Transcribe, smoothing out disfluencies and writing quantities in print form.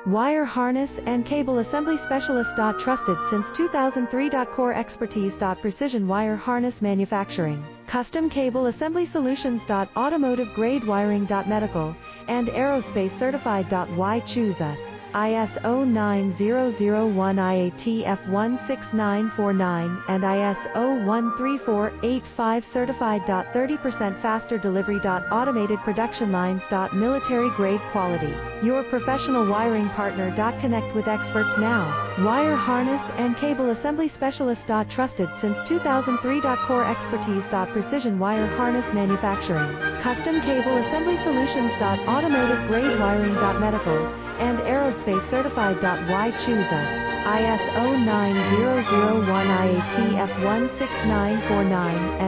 Wire harness and cable assembly specialist. Trusted since 2003. Core expertise. Precision wire harness manufacturing, custom cable assembly solutions. Automotive grade wiring. Medical and aerospace certified. Why choose us? ISO 9001 IATF 16949 and ISO 13485 certified. 30% faster delivery. Automated production lines. Military grade quality. Your professional wiring partner. Connect with experts now. Wire harness and cable assembly specialist. Trusted since 2003. Core expertise. Precision wire harness manufacturing, custom cable assembly solutions. Automotive grade wiring. Medical and aerospace certified. Why choose us? ISO 9001 IATF 16949 and